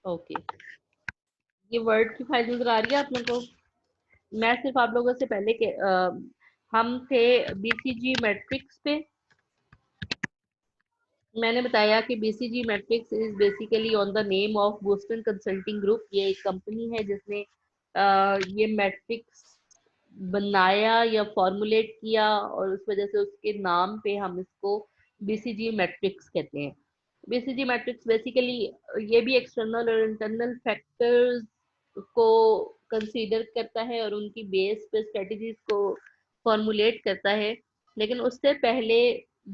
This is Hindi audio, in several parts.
ओके, ये वर्ड की फाइल नजर आ रही है आप लोगों को? मैं सिर्फ आप लोगों से पहले के हम थे बीसीजी मैट्रिक्स पे। मैंने बताया कि BCG matrix is basically on the name of Boston consulting group. ये एक कंपनी है जिसने ये मैट्रिक्स बनाया या फॉर्मुलेट किया, और उस वजह से उसके नाम पे हम इसको बीसीजी मैट्रिक्स कहते हैं। बीसीजी मैट्रिक्स बेसिकली ये भी एक्सटर्नल और इंटरनल फैक्टर्स को कंसीडर करता है और उनकी बेस पे स्ट्रेटजीज को फॉर्मुलेट करता है। लेकिन उससे पहले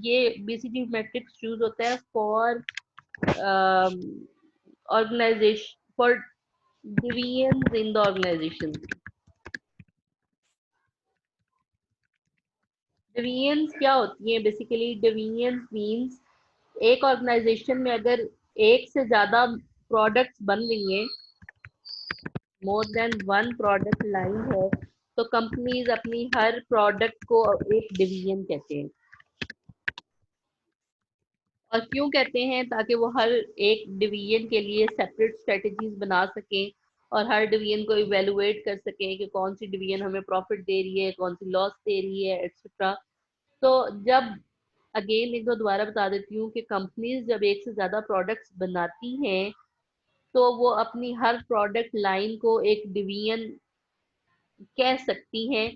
ये बीसीजी मैट्रिक्स यूज होता है for organisation, for division in the organisation. Divisions क्या होती हैं? बेसिकली डिवीजन्स मींस एक ऑर्गेनाइजेशन में अगर एक से ज्यादा प्रोडक्ट्स बन रही हैं, more than one product line है, तो कंपनीज अपनी हर प्रोडक्ट को एक डिवीजन कहते हैं। और क्यों कहते हैं? ताकि वो हर एक डिवीजन के लिए सेपरेट स्ट्रेटजीज बना सकें और हर डिवीजन को इवेलुएट कर सकें कि कौन सी डिवीजन हमें प्रॉफिट दे रही है, कौन सी लॉस दे रही है, एक्सेट्रा। तो जब अगेन एक दो दोबारा बता देती हूँ कि कंपनीज जब एक से ज्यादा प्रोडक्ट्स बनाती हैं तो वो अपनी हर प्रोडक्ट लाइन को एक डिवीजन कह सकती हैं।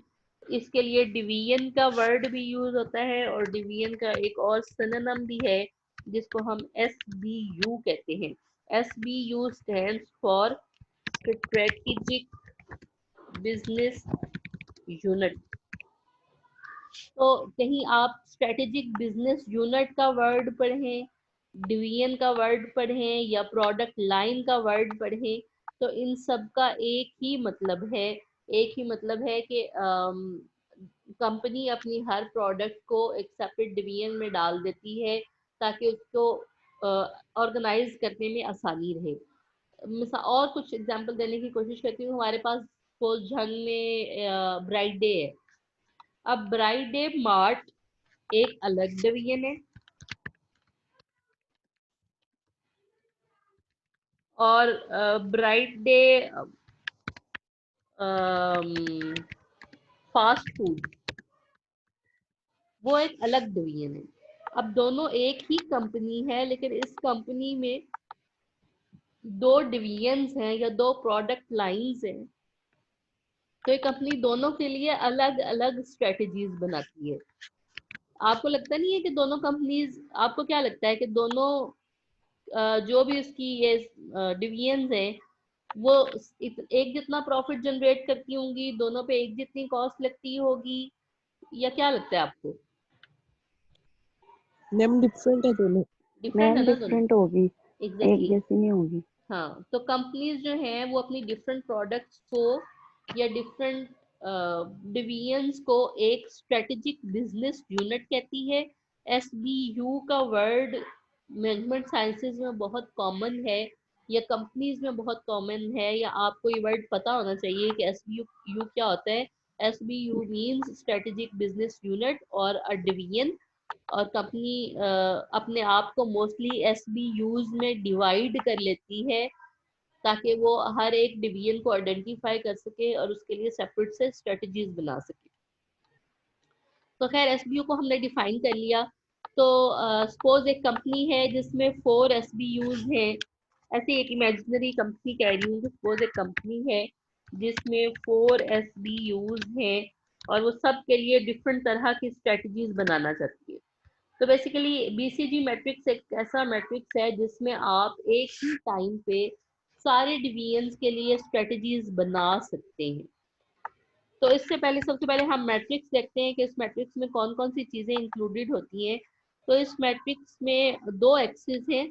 इसके लिए डिवीजन का वर्ड भी यूज होता है और डिवीजन का एक और सिनोनिम भी है जिसको हम एस बी यू कहते हैं। S B U stands for strategic business unit. तो कहीं आप स्ट्रेटेजिक बिजनेस यूनिट का वर्ड पढ़ें, डिवीजन का वर्ड पढ़ें या प्रोडक्ट लाइन का वर्ड पढ़ें, तो इन सब का एक ही मतलब है। एक ही मतलब है कि कंपनी अपनी हर प्रोडक्ट को एक सेपरेट डिवीजन में डाल देती है ताकि उसको ऑर्गेनाइज करने में आसानी रहे। मिसाल और कुछ एग्जांपल देने की कोशिश करती हूँ। हमारे पास सपोज झंग में ब्राइड डे है। अब ब्राइड डे मार्ट एक अलग डिवीजन है, और ब्राइड डे फास्ट फूड वो एक अलग डिवीजन है। अब दोनों एक ही कंपनी है, लेकिन इस कंपनी में दो डिवीजन्स हैं या दो प्रोडक्ट लाइंस हैं, तो ये कंपनी दोनों के लिए अलग अलग स्ट्रेटजीज बनाती है। आपको लगता नहीं है कि दोनों कंपनीज, आपको क्या लगता है कि दोनों जो भी उसकी ये डिवीजन्स हैं वो एक जितना प्रॉफिट जनरेट करती होंगी, दोनों पे एक जितनी कॉस्ट लगती होगी, या क्या लगता है आपको? मैम डिफरेंट है दोनों। डिफरेंट है मैम ना दोनों? डिफरेंट होगी, एक एग्जैक्टली जैसी नहीं होगी। हाँ, तो कंपनीज जो हैं वो अपनी डिफरेंट प्रोडक्ट्स को या डिफरेंट डिवीजन्स को एक स्ट्रेटेजिक बिजनेस यूनिट कहती है। एसबीयू का वर्ड मैनेजमेंट साइंसेज में बहुत कॉमन है या कंपनीज में बहुत कॉमन है, या आपको ये वर्ड पता होना चाहिए कि एसबीयू क्या होता है। SBU means strategic business unit और अ डिवीजन। और कंपनी अपने आप को मोस्टली एसबीयूज में डिवाइड कर लेती है ताकि वो हर एक डिवीजन को आइडेंटिफाई कर सके और उसके लिए सेपरेट से स्ट्रेटजीज बना सके। तो खैर एसबीयू को हमने डिफाइन कर लिया। तो सपोज एक कंपनी है जिसमें 4 एसबीयूज हैं। ऐसी एक इमेजिनरी कंपनी कह रही हूँ। सपोज एक कंपनी है जिसमें 4 एसबीयूज हैं और वो सब के लिए डिफरेंट तरह की स्ट्रेटजीज बनाना चाहती है। तो बेसिकली बीसीजी मैट्रिक्स एक ऐसा मैट्रिक्स है जिसमें आप एक ही टाइम पे सारे डिवीजन्स के लिए स्ट्रेटजीज बना सकते हैं। तो इससे पहले सबसे पहले हम मैट्रिक्स देखते हैं कि इस मैट्रिक्स में कौन कौन सी चीजें इंक्लूडेड होती हैं। तो इस मैट्रिक्स में दो एक्सिस हैं।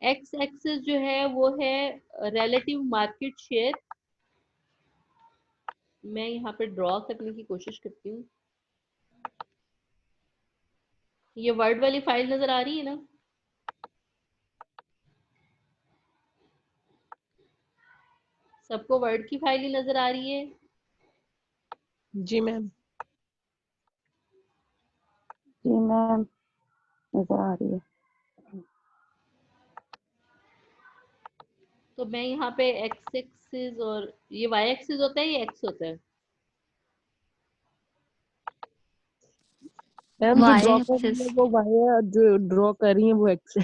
एक्स एक्सिस जो है वो है रिलेटिव मार्केट शेयर। मैं यहाँ पे ड्रॉ करने की कोशिश करती हूँ। ये वर्ड वाली फाइल नजर आ रही है ना? सबको वर्ड की फाइल ही नजर आ रही है? जी मैम। जी मैम नजर आ रही है। तो मैं यहाँ पे एक्स एक्सिस और ये वाई एक्सिस होता है, ये एक्स होता है? मैम जो वाई ड्रॉ कर रही है एक्सिस। वो वाई है और जो ड्रॉ कर रही है वो एक्स है।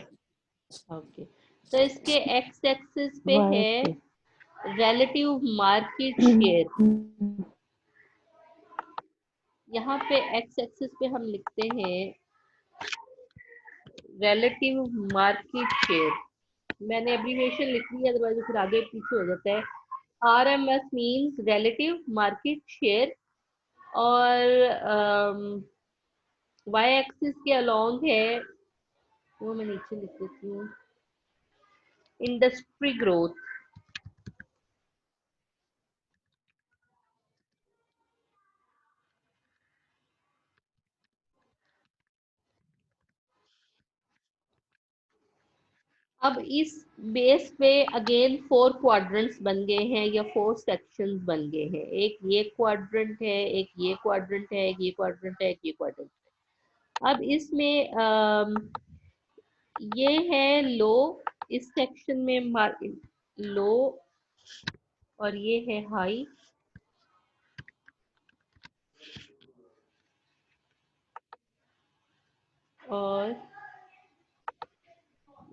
ओके, तो इसके एक्स एक्सिस पे वाई है एक्सिस। relative market share। यहाँ पे एक्स एक्सिस पे हम लिखते हैं relative market share। मैंने एब्रीविएशन लिख ली है, अदरवाइज फिर आगे पीछे हो जाता है। RMS means relative market share, और y एक्सिस के अलोंग है, वो मैं नीचे लिख देती हूँ, इंडस्ट्री ग्रोथ। अब इस बेस पे अगेन 4 क्वाड्रेंट्स बन गए हैं या 4 सेक्शंस बन गए हैं। एक ये क्वाड्रेंट है, एक ये क्वाड्रेंट है, एक ये क्वाड्रेंट है, एक ये क्वाड्रेंट है। अब इसमें ये है लो, इस सेक्शन में लो, और ये है हाई, और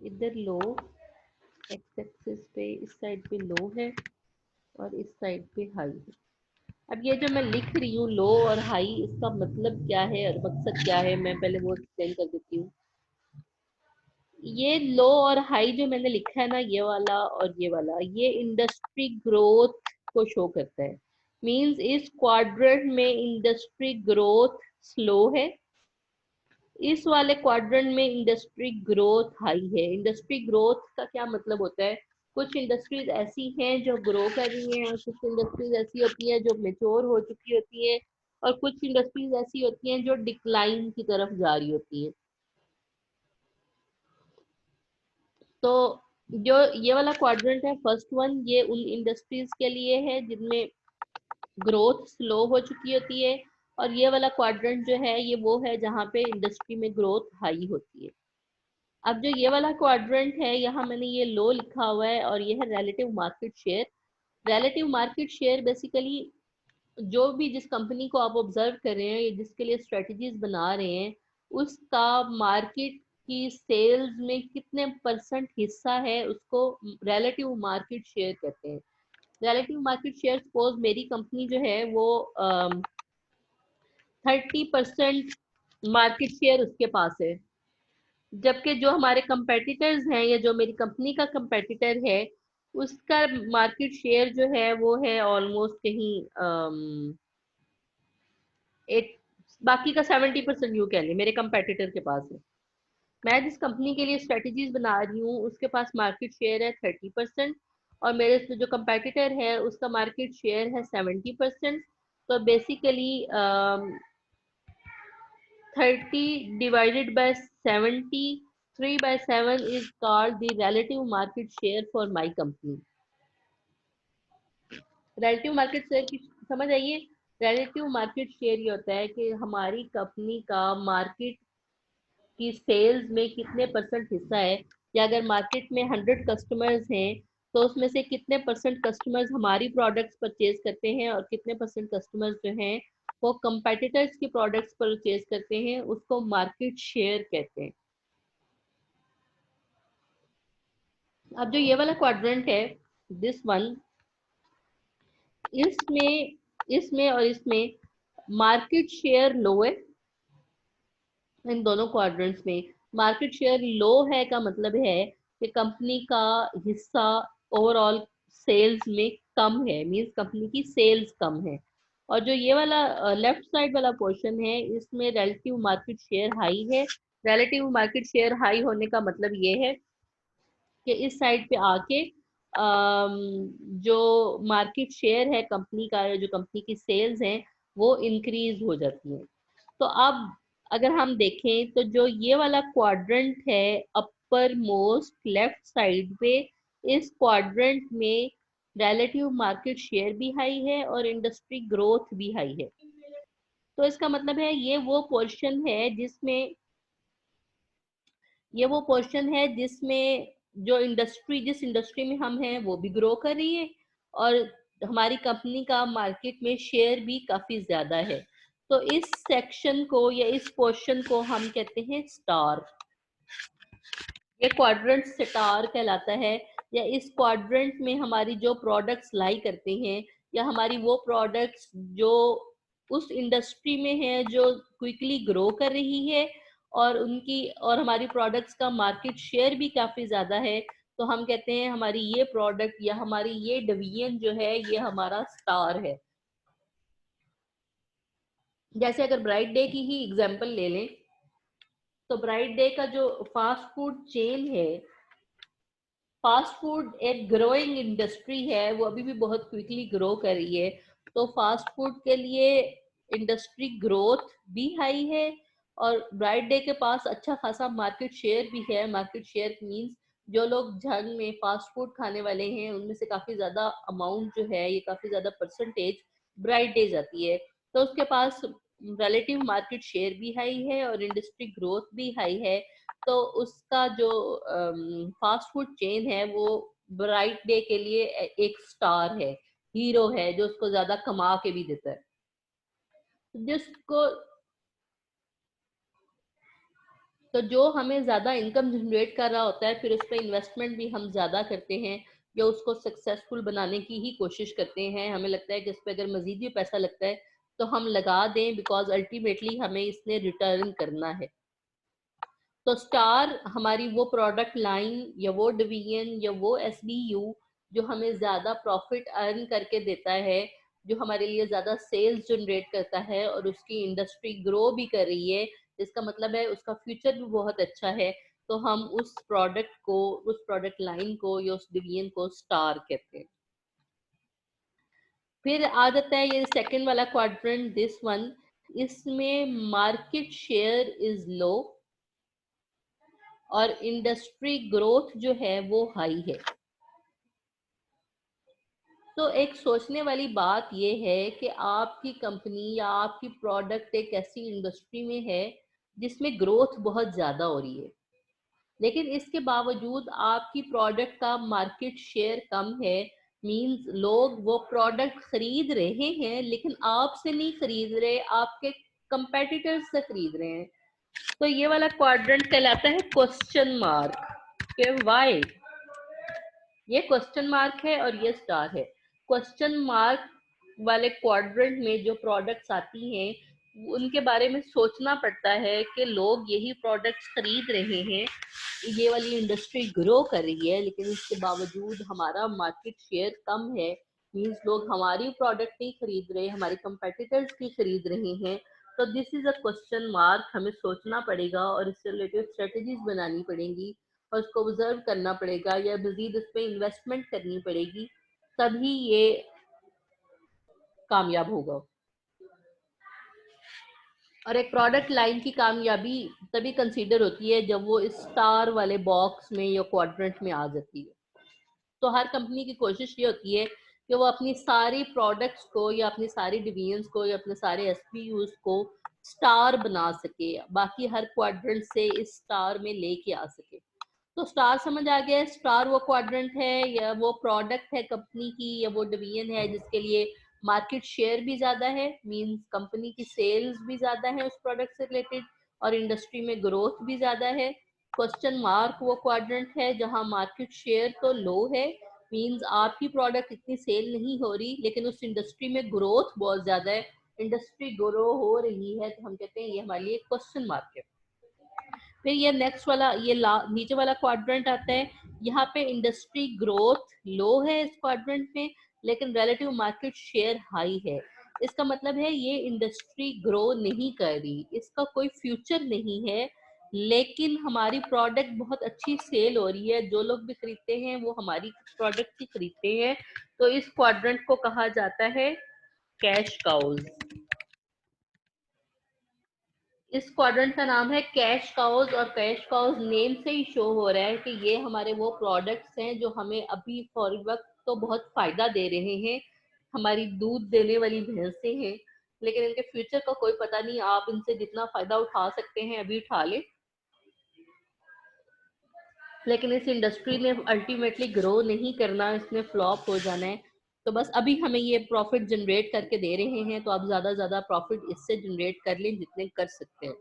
इधर लो, एक्स एक्सिस पे इस साइड पे लो है और इस साइड पे हाई है। अब ये जो मैं लिख रही हूँ लो और हाई, इसका मतलब क्या है और मकसद क्या है, मैं पहले वो एक्सप्लेन कर देती हूँ। ये लो और हाई जो मैंने लिखा है ना, ये वाला और ये वाला, ये इंडस्ट्री ग्रोथ को शो करता है। मींस इस क्वाड्रेंट में इंडस्ट्री ग्रोथ स्लो है, इस वाले क्वाड्रेंट में इंडस्ट्री ग्रोथ हाई है। इंडस्ट्री ग्रोथ का क्या मतलब होता है? कुछ इंडस्ट्रीज ऐसी हैं जो ग्रो कर रही हैं, और कुछ इंडस्ट्रीज ऐसी होती हैं जो मेच्योर हो चुकी होती है, और कुछ इंडस्ट्रीज ऐसी होती हैं जो डिक्लाइन की तरफ जा रही होती हैं। तो जो ये वाला क्वाड्रेंट है फर्स्ट वन, ये उन इंडस्ट्रीज के लिए है जिनमें ग्रोथ स्लो हो चुकी होती है, और ये वाला क्वाड्रेंट जो है ये वो है जहाँ पे इंडस्ट्री में ग्रोथ हाई होती है। अब जो ये वाला क्वाड्रेंट है, यहाँ मैंने ये लो लिखा हुआ है और ये है relative market share. Relative market share basically जो भी जिस कंपनी को आप ऑब्जर्व कर रहे हैं या जिसके लिए स्ट्रेटजीज बना रहे हैं, उसका मार्केट की सेल्स में कितने परसेंट हिस्सा है, उसको रिलेटिव मार्केट शेयर कहते हैं। रिलेटिव मार्केट शेयर, सपोज मेरी कंपनी जो है वो 30% मार्केट शेयर उसके पास है, जबकि जो हमारे कंपेटिटर्स हैं या जो मेरी कंपनी का कंपेटिटर है, उसका मार्केट शेयर जो है वो है ऑलमोस्ट कहीं एट, बाकी का 70% यू कह लें मेरे कंपेटिटर के पास है। मैं जिस कंपनी के लिए स्ट्रेटजीज बना रही हूँ उसके पास मार्केट शेयर है 30%, और मेरे से जो कंपेटिटर है उसका मार्केट शेयर है 70%। तो basically 30 divided by 70, 3 by 7 is called the relative market share for my company। relative market share की समझ आइए? relative market share ये होता है कि हमारी कंपनी का मार्केट की सेल्स में कितने परसेंट हिस्सा है, या अगर मार्केट में 100 कस्टमर्स हैं तो उसमें से कितने परसेंट कस्टमर्स हमारी प्रोडक्ट्स परचेज करते हैं और कितने परसेंट कस्टमर्स जो हैं वो कंपेटिटर्स की प्रोडक्ट्स परचेज करते हैं, उसको मार्केट शेयर कहते हैं। अब जो ये वाला क्वाड्रेंट है, दिस वन, इसमें इसमें और इसमें मार्केट शेयर लो है। इन दोनों क्वाड्रेंट्स में मार्केट शेयर लो है का मतलब है कि कंपनी का हिस्सा ओवरऑल सेल्स में कम है, मींस कंपनी की सेल्स कम है। और जो ये वाला लेफ्ट साइड वाला पोर्शन है, इसमें रिलेटिव मार्केट शेयर हाई है। रिलेटिव मार्केट शेयर हाई होने का मतलब ये है कि इस साइड पे आके जो मार्केट शेयर है कंपनी का, जो कंपनी की सेल्स हैं वो इंक्रीज हो जाती हैं। तो अब अगर हम देखें तो जो ये वाला क्वाड्रेंट है अपर मोस्ट लेफ्ट साइड पे, इस क्वाड्रेंट में रिलेटिव मार्केट शेयर भी हाई है और इंडस्ट्री ग्रोथ भी हाई है। तो इसका मतलब है ये वो पोर्शन है जिसमें जो इंडस्ट्री, जिस इंडस्ट्री में हम हैं वो भी ग्रो कर रही है और हमारी कंपनी का मार्केट में शेयर भी काफी ज्यादा है। तो इस सेक्शन को या इस पोर्शन को हम कहते हैं स्टार। ये क्वाड्रेंट स्टार कहलाता है। या इस क्वाड्रेंट में हमारी जो प्रोडक्ट्स लाई करते हैं या हमारी वो प्रोडक्ट्स जो उस इंडस्ट्री में है जो क्विकली ग्रो कर रही है और हमारी प्रोडक्ट्स का मार्केट शेयर भी काफी ज्यादा है, तो हम कहते हैं हमारी ये प्रोडक्ट या हमारी ये डिवीजन जो है ये हमारा स्टार है। जैसे अगर ब्राइट डे की ही एग्जांपल ले लें, तो ब्राइट डे का जो फास्ट फूड चेन है, फास्ट फूड एक ग्रोइंग इंडस्ट्री है, वो अभी भी बहुत क्विकली ग्रो कर रही है। तो फास्ट फूड के लिए इंडस्ट्री ग्रोथ भी हाई है और ब्राइट डे के पास अच्छा खासा मार्केट शेयर भी है। मार्केट शेयर मींस जो लोग जंग में फास्ट फूड खाने वाले हैं उनमें से काफी ज्यादा अमाउंट जो है, ये काफी ज्यादा परसेंटेज ब्राइट डे जाती है। तो उसके पास रिलेटिव मार्केट शेयर भी हाई है और इंडस्ट्री ग्रोथ भी हाई है। तो उसका जो फास्ट फूड चेन है वो ब्राइट डे के लिए एक स्टार है, हीरो है, जो उसको ज्यादा कमा के भी देता है। जिसको तो जो हमें ज्यादा इनकम जनरेट कर रहा होता है, फिर उस पर इन्वेस्टमेंट भी हम ज्यादा करते हैं या उसको सक्सेसफुल बनाने की ही कोशिश करते हैं। हमें लगता है कि इस पर अगर मजीद भी पैसा लगता है तो हम लगा दें, बिकॉज अल्टीमेटली हमें इसने रिटर्न करना है। तो स्टार हमारी वो प्रोडक्ट लाइन या वो डिवीजन या वो एसबीयू जो हमें ज्यादा प्रॉफिट अर्न करके देता है, जो हमारे लिए ज्यादा सेल्स जनरेट करता है और उसकी इंडस्ट्री ग्रो भी कर रही है, इसका मतलब है उसका फ्यूचर भी बहुत अच्छा है। तो हम उस प्रोडक्ट को, उस प्रोडक्ट लाइन को या उस डिवीजन को स्टार कहते हैं। फिर आ जाता है ये सेकंड वाला क्वाड्रेंट, दिस वन। इसमें मार्केट शेयर इज लो और इंडस्ट्री ग्रोथ जो है वो हाई है। तो एक सोचने वाली बात ये है कि आपकी कंपनी या आपकी प्रोडक्ट एक ऐसी इंडस्ट्री में है जिसमें ग्रोथ बहुत ज्यादा हो रही है, लेकिन इसके बावजूद आपकी प्रोडक्ट का मार्केट शेयर कम है। मींस लोग वो प्रोडक्ट खरीद रहे हैं लेकिन आपसे नहीं खरीद रहे, आपके कंपेटिटर्स से खरीद रहे हैं। तो ये वाला क्वाड्रेंट कहलाता है क्वेश्चन मार्क के वाई। ये क्वेश्चन मार्क है और ये स्टार है। क्वेश्चन मार्क वाले क्वाड्रेंट में जो प्रोडक्ट्स आती हैं उनके बारे में सोचना पड़ता है कि लोग यही प्रोडक्ट्स खरीद रहे हैं, ये वाली इंडस्ट्री ग्रो कर रही है, लेकिन इसके बावजूद हमारा मार्केट शेयर कम है। मींस लोग हमारी प्रोडक्ट नहीं खरीद रहे, हमारे कंपेटिटर्स की खरीद रहे हैं। तो this is a question mark. हमें सोचना पड़ेगा और इससे रिलेटेड स्ट्रेटेजीज बनानी पड़ेंगी और उसको ऑब्जर्व करना पड़ेगा या मजीद उस पर इन्वेस्टमेंट करनी पड़ेगी, तभी ये कामयाब होगा। और एक प्रोडक्ट लाइन की कामयाबी तभी कंसीडर होती है जब वो इस स्टार वाले बॉक्स में या क्वाड्रेंट में आ जाती है। तो हर कंपनी की कोशिश ये होती है कि वो अपनी सारी प्रोडक्ट्स को या अपनी सारी डिवीजन्स को या अपने सारे एसपीयूज को स्टार बना सके, बाकी हर क्वाड्रेंट से इस स्टार में लेके आ सके। तो स्टार समझ आ गया, स्टार वो क्वाड्रेंट है या वो प्रोडक्ट है कंपनी की या वो डिवीजन है जिसके लिए मार्केट शेयर भी ज्यादा है, मींस कंपनी की सेल्स भी ज्यादा है उस प्रोडक्ट से रिलेटेड और इंडस्ट्री में ग्रोथ भी ज्यादा है। क्वेश्चन मार्क वो क्वाड्रेंट है जहां मार्केट शेयर तो लो है, मींस आपकी प्रोडक्ट इतनी सेल नहीं हो रही लेकिन उस इंडस्ट्री में ग्रोथ बहुत ज्यादा है, इंडस्ट्री ग्रो हो रही है, तो हम कहते हैं ये हमारे लिए क्वेश्चन मार्क है। फिर ये नेक्स्ट वाला ये नीचे वाला क्वाड्रेंट आता है। यहाँ पे इंडस्ट्री ग्रोथ लो है इस क्वाड्रेंट में, लेकिन रिलेटिव मार्केट शेयर हाई है। इसका मतलब है ये इंडस्ट्री ग्रो नहीं कर रही, इसका कोई फ्यूचर नहीं है, लेकिन हमारी प्रोडक्ट बहुत अच्छी सेल हो रही है, जो लोग भी खरीदते हैं वो हमारी प्रोडक्ट ही खरीदते हैं। तो इस क्वाड्रेंट को कहा जाता है कैश काउज। इस क्वाड्रेंट का नाम है कैश काउज और कैश काउज नेम से ही शो हो रहा है कि ये हमारे वो प्रोडक्ट्स हैं जो हमें अभी फॉर वक्त तो बहुत फायदा दे रहे हैं, हमारी दूध देने वाली भैंसें हैं, लेकिन इनके फ्यूचर का कोई पता नहीं। आप इनसे जितना फायदा उठा सकते हैं अभी उठा लें, लेकिन इस इंडस्ट्री ने अल्टीमेटली ग्रो नहीं करना, इसने फ्लॉप हो जाना है। तो बस अभी हमें ये प्रॉफिट जनरेट करके दे रहे हैं, तो आप ज्यादा ज्यादा प्रॉफिट इससे जनरेट कर लें जितने कर सकते हैं।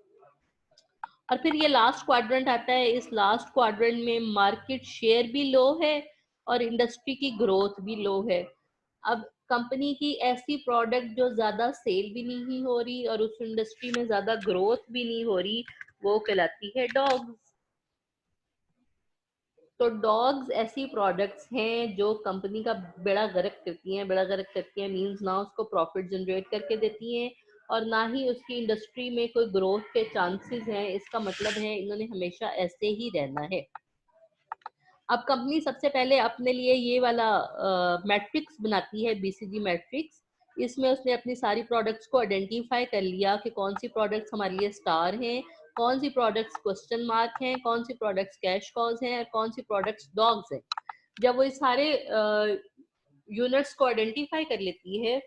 और फिर ये लास्ट क्वाड्रेंट आता है। इस लास्ट क्वाड्रेंट में मार्केट शेयर भी लो है और इंडस्ट्री की ग्रोथ भी लो है। अब कंपनी की ऐसी प्रोडक्ट जो ज्यादा सेल भी नहीं हो रही और उस इंडस्ट्री में ज्यादा ग्रोथ भी नहीं हो रही, वो कहलाती है डॉग्स। तो डॉग्स ऐसी प्रोडक्ट्स हैं जो कंपनी का बेड़ा गर्क करती हैं। बेड़ा गर्क करती हैं मींस ना उसको प्रॉफिट जनरेट करके देती हैं और ना ही उसकी इंडस्ट्री में कोई ग्रोथ के चांसेस हैं। इसका मतलब है इन्होंने हमेशा ऐसे ही रहना है। अब कंपनी सबसे पहले अपने लिए ये वाला मैट्रिक्स बनाती है, बीसीजी मैट्रिक्स। इसमें उसने अपनी सारी प्रोडक्ट्स को आइडेंटिफाई कर लिया कि कौन सी प्रोडक्ट्स हमारे लिए स्टार हैं, कौन सी प्रोडक्ट्स क्वेश्चन मार्क हैं, कौन सी प्रोडक्ट्स कैश कॉज हैं और कौन सी प्रोडक्ट्स डॉग्स हैं। जब वो इस सारे यूनिट्स को आइडेंटिफाई कर लेती है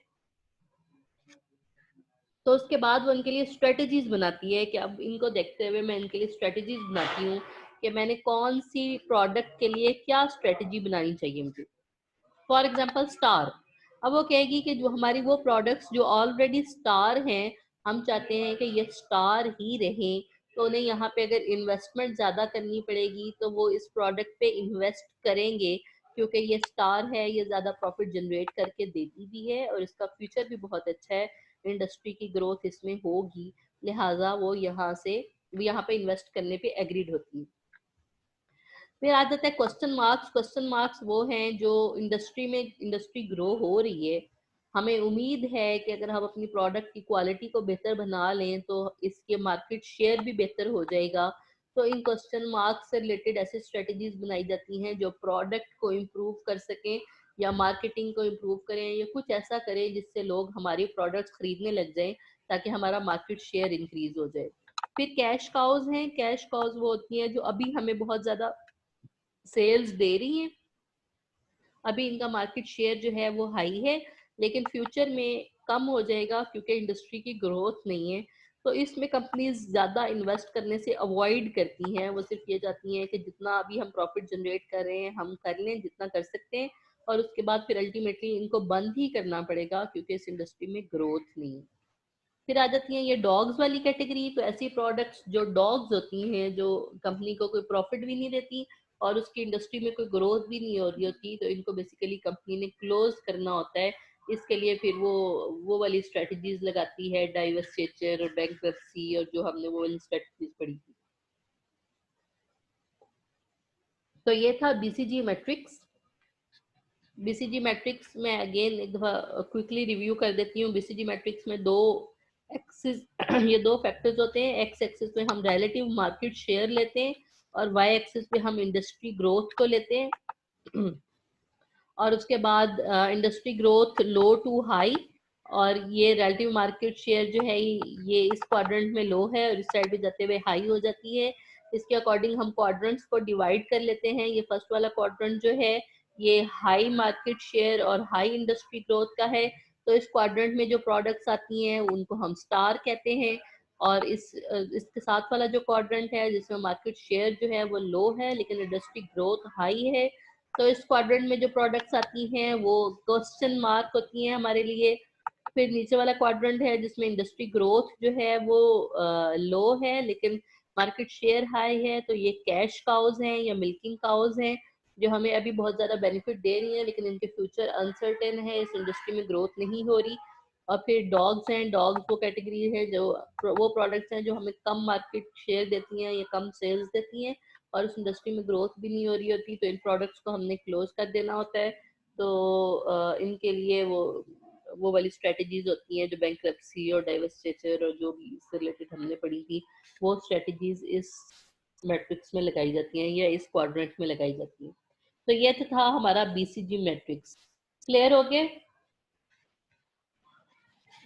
तो उसके बाद वो इनके लिए स्ट्रेटजीज बनाती है कि अब इनको देखते हुए मैं इनके लिए स्ट्रेटजीज बनाती हूँ कि मैंने कौन सी प्रोडक्ट के लिए क्या स्ट्रेटजी बनानी चाहिए मुझे। For example star. अब वो कहेगी कि जो हमारी वो प्रोडक्ट्स जो ऑलरेडी स्टार हैं, हम चाहते हैं कि ये स्टार ही रहें, तो उन्हें यहाँ पे अगर इन्वेस्टमेंट ज्यादा करनी पड़ेगी तो वो इस प्रोडक्ट पे इन्वेस्ट करेंगे क्योंकि ये स्टार है, ये ज्यादा प्रॉफिट जनरेट करके देती भी है और इसका फ्यूचर भी बहुत अच्छा है, इंडस्ट्री की ग्रोथ इसमें होगी, लिहाजा वो यहाँ पे इन्वेस्ट करने पे एग्रीड होती है। फिर आ जाता है क्वेश्चन मार्क्स। क्वेश्चन मार्क्स वो हैं जो इंडस्ट्री ग्रो हो रही है, हमें उम्मीद है कि अगर हम अपनी प्रोडक्ट की क्वालिटी को बेहतर बना लें तो इसके मार्केट शेयर भी बेहतर हो जाएगा। तो इन क्वेश्चन मार्क्स से रिलेटेड ऐसी स्ट्रेटजीज बनाई जाती हैं जो प्रोडक्ट को इम्प्रूव कर सकें या मार्केटिंग को इम्प्रूव करें या कुछ ऐसा करें जिससे लोग हमारी प्रोडक्ट्स खरीदने लग जाएं ताकि हमारा मार्केट शेयर इंक्रीज हो जाए। फिर कैश काउज हैं। कैश काउज वो होती हैं जो अभी हमें बहुत ज्यादा सेल्स दे रही हैं, अभी इनका मार्केट शेयर जो है वो हाई है, लेकिन फ्यूचर में कम हो जाएगा क्योंकि इंडस्ट्री की ग्रोथ नहीं है। तो इसमें कंपनीज ज्यादा इन्वेस्ट करने से अवॉइड करती हैं। वो सिर्फ ये चाहती हैं कि जितना अभी हम प्रॉफिट जनरेट कर रहे हैं हम कर लें जितना कर सकते हैं, और उसके बाद फिर अल्टीमेटली इनको बंद ही करना पड़ेगा क्योंकि इस इंडस्ट्री में ग्रोथ नहीं है। फिर आ जाती हैं ये डॉग्स वाली कैटेगरी। तो ऐसी प्रोडक्ट्स जो डॉग्स होती हैं जो कंपनी को कोई प्रॉफिट भी नहीं देती और उसकी इंडस्ट्री में कोई ग्रोथ भी नहीं हो रही होती, तो इनको बेसिकली कंपनी ने क्लोज करना होता है। इसके लिए फिर वो वाली स्ट्रेटजीज लगाती है, डाइवर्सिचर और बैंक्रप्सी, और जो हमने वो वाली स्ट्रेटजीज पढ़ी थी। तो ये था बीसीजी मैट्रिक्स। बीसीजी मैट्रिक्स में अगेन एक दफा क्विकली रिव्यू कर देती हूँ। बीसीजी मैट्रिक्स में दो एक्सिस ये दो फैक्टर्स होते हैं। एक्स एक्सिस पे हम रिलेटिव मार्केट शेयर लेते हैं और वाई एक्सिस पे हम इंडस्ट्री ग्रोथ को लेते हैं। और उसके बाद industry growth low to high, और ये रिलेटिव मार्केट शेयर जो है ये इस क्वाड्रेंट में लो है और इस साइड पे जाते हुए हाई हो जाती है। इसके अकॉर्डिंग हम क्वाड्रेंट्स को डिवाइड कर लेते हैं। ये फर्स्ट वाला क्वाड्रेंट जो है ये हाई मार्केट शेयर और हाई इंडस्ट्री ग्रोथ का है, तो इस क्वाड्रेंट में जो प्रोडक्ट्स आती हैं उनको हम स्टार कहते हैं। और इसके साथ वाला जो क्वाड्रेंट है जिसमें मार्केट शेयर जो है वो लो है लेकिन इंडस्ट्री ग्रोथ हाई है, तो इस क्वाड्रेंट में जो प्रोडक्ट्स आती हैं वो क्वेश्चन मार्क होती हैं हमारे लिए। फिर नीचे वाला क्वाड्रेंट है जिसमें इंडस्ट्री ग्रोथ जो है वो लो है लेकिन मार्केट शेयर हाई है, तो ये कैश काउज हैं या मिल्किंग काउज हैं जो हमें अभी बहुत ज्यादा बेनिफिट दे रही हैं लेकिन इनके फ्यूचर अनसर्टेन है, इस इंडस्ट्री में ग्रोथ नहीं हो रही। और फिर डॉग्स हैं। डॉग्स वो कैटेगरी है जो वो प्रोडक्ट्स हैं जो हमें कम मार्केट शेयर देती हैं या कम सेल्स देती हैं और उस इंडस्ट्री में ग्रोथ भी नहीं हो रही होती, तो इन प्रोडक्ट्स को हमने क्लोज कर देना होता है। तो इनके लिए वो वाली स्ट्रेटजीज होती हैं जो बैंक्रप्सी और डाइवर्सिचर और जो भी इससे रिलेटेड हमने पढ़ी थी, वो स्ट्रेटजीज इस मैट्रिक्स में लगाई जाती हैं या इस क्वाड्रेंट में लगाई जाती हैं। तो ये था हमारा बीसीजी मैट्रिक्स। क्लियर हो गया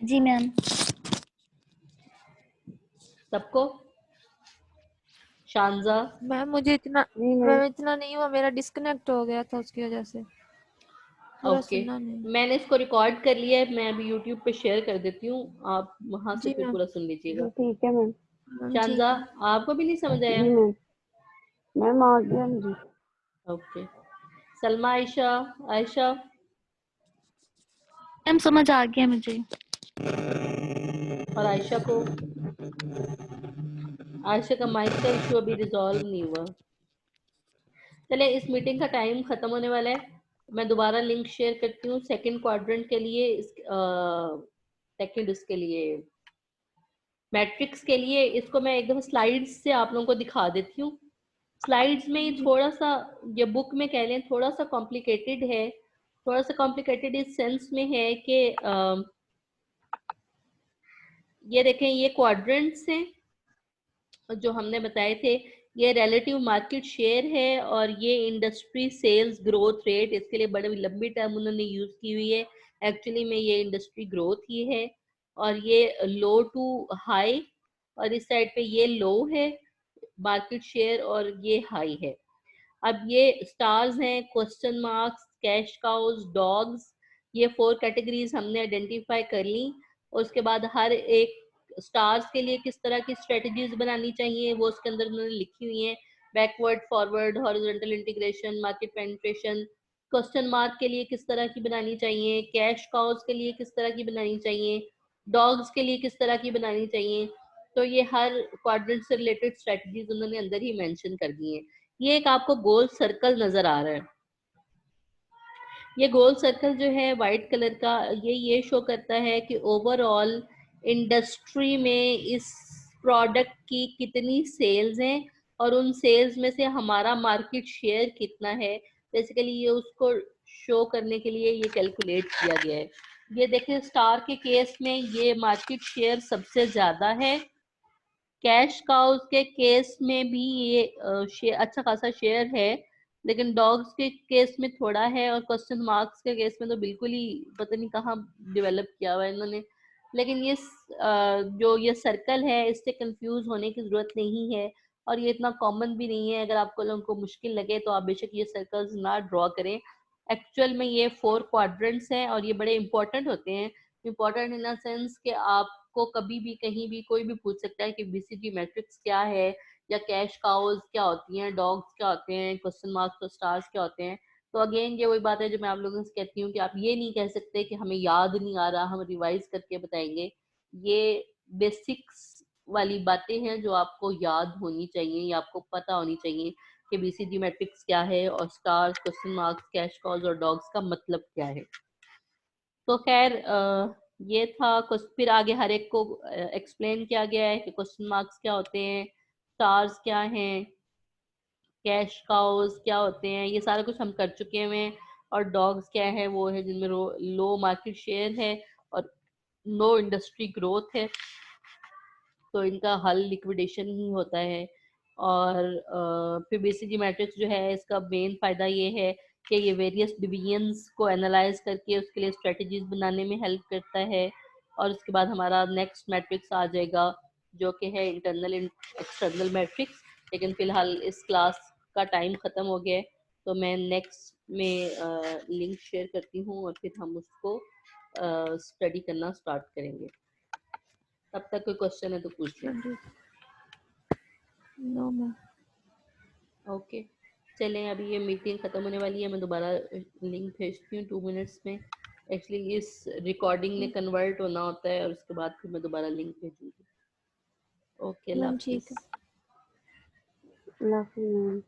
जी मैम। सबको? शानजा? मैम मुझे इतना जी मैम। मैम इतना नहीं हुआ, मेरा डिस्कनेक्ट हो गया था उसकी वजह से पूरा ओके, सुनना नहीं। मैंने इसको रिकॉर्ड कर लिया है, मैं अभी यूट्यूब पे शेयर कर देती हूँ, आप वहां से जी फिर मैम। पूरा सुन लीजिएगा। जी ठीक है मैम। मैम ठीक शानजा है। आपको भी नहीं समझ आया? जी मैम। मैम आ गया जी। ओके, सलमा, आयशा, आयशा मैम समझ आ गया मुझे। और आयशा को, आयशा का माइक का इशू अभी रिजॉल्व नहीं हुआ। चले, इस मीटिंग का टाइम खत्म होने वाला है। मैं दोबारा लिंक शेयर करती हूँ सेकंड क्वाड्रेंट के लिए, सेकंड इसके लिए मैट्रिक्स के लिए। इसको मैं एकदम स्लाइड्स से आप लोगों को दिखा देती हूँ। स्लाइड्स में ही थोड़ा सा, ये बुक में कह लें थोड़ा सा कॉम्प्लिकेटेड है। थोड़ा सा कॉम्प्लिकेटेड इस सेंस में है कि ये देखें, ये क्वाड्रेंट्स हैं जो हमने बताए थे। ये रिलेटिव मार्केट शेयर है और ये इंडस्ट्री सेल्स ग्रोथ रेट। इसके लिए बड़ी लंबी टर्म उन्होंने यूज की हुई है। एक्चुअली में ये इंडस्ट्री ग्रोथ ही है। और ये लो टू हाई, और इस साइड पे ये लो है मार्केट शेयर और ये हाई है। अब ये स्टार्स हैं, question marks, cash cows, dogs, ये 4 कैटेगरीज हमने आइडेंटिफाई कर ली। उसके बाद हर एक स्टार्स के लिए किस तरह की स्ट्रेटजीज बनानी चाहिए वो उसके अंदर उन्होंने लिखी हुई है। Backward, forward, horizontal integration, market penetration. Question mark के लिए किस तरह की बनानी चाहिए, कैश काउज के लिए किस तरह की बनानी चाहिए, डॉग्स के लिए किस तरह की बनानी चाहिए। तो ये हर क्वाड्रेंट से रिलेटेड स्ट्रेटजीज उन्होंने अंदर ही मेंशन कर दी है। ये एक आपको गोल सर्कल नजर आ रहा है। ये गोल सर्कल जो है व्हाइट कलर का, ये शो करता है कि ओवरऑल इंडस्ट्री में इस प्रोडक्ट की कितनी सेल्स हैं और उन सेल्स में से हमारा मार्केट शेयर कितना है। बेसिकली ये उसको शो करने के लिए ये कैलकुलेट किया गया है। ये देखें, स्टार के केस में ये मार्केट शेयर सबसे ज्यादा है। कैश काउज के केस में भी ये अच्छा खासा शेयर है, लेकिन डॉग्स के केस में थोड़ा है, और क्वेश्चन मार्क्स के केस में तो बिल्कुल ही पता नहीं कहाँ डेवलप किया हुआ है इन्होंने। लेकिन ये जो ये सर्कल है इससे कंफ्यूज होने की जरूरत नहीं है, और ये इतना कॉमन भी नहीं है। अगर आपको लोगों को मुश्किल लगे तो आप बेशक ये सर्कल्स ना ड्रॉ करें। एक्चुअल में ये 4 क्वाड्रेंट्स हैं और ये बड़े इंपॉर्टेंट होते हैं। इंपॉर्टेंट इन द सेंस कि आपको कभी भी कहीं भी कोई भी पूछ सकता है कि बीसीजी मैट्रिक्स क्या है, या कैश काउज क्या होती हैं, डॉग्स क्या होते हैं, क्वेश्चन मार्क्स और स्टार्स क्या होते हैं। तो अगेन ये वही बात है जो मैं आप लोगों से कहती हूँ कि आप ये नहीं कह सकते कि हमें याद नहीं आ रहा, हम रिवाइज करके बताएंगे। ये बेसिक्स वाली बातें हैं जो आपको याद होनी चाहिए या आपको पता होनी चाहिए कि बीसीजी मैट्रिक्स क्या है और stars, question marks, cash cows और डॉग्स का मतलब क्या है। तो खैर ये था कुछ। फिर आगे हर एक को एक्सप्लेन किया गया है कि क्वेश्चन मार्क्स क्या होते हैं, स्टार्स क्या हैं, कैश काउज क्या होते हैं, ये सारा कुछ हम कर चुके हैं। और डॉग्स क्या है, वो है जिनमें लो मार्केट शेयर है और नो इंडस्ट्री ग्रोथ है, तो इनका हल लिक्विडेशन ही होता है। और फिर बीसीजी मैट्रिक्स जो है इसका मेन फायदा ये है कि ये वेरियस डिवीजन्स को एनालाइज करके उसके लिए स्ट्रेटजीज बनाने में हेल्प करता है। और उसके बाद हमारा नेक्स्ट मैट्रिक्स आ जाएगा जो कि है इंटरनल एक्सटर्नल मैट्रिक्स। लेकिन फिलहाल इस क्लास का टाइम ख़त्म हो गया है, तो मैं नेक्स्ट में लिंक शेयर करती हूँ और फिर हम उसको स्टडी करना स्टार्ट करेंगे। तब तक कोई क्वेश्चन है तो पूछ लें। No ma'am. ओके, चलें, अभी ये मीटिंग ख़त्म होने वाली है। मैं दोबारा लिंक भेजती हूँ 2 मिनट्स में। एक्चुअली इस रिकॉर्डिंग में कन्वर्ट होना होता है और उसके बाद फिर मैं दोबारा लिंक भेजूँगी। ओके, मैम ठीक है। Love you.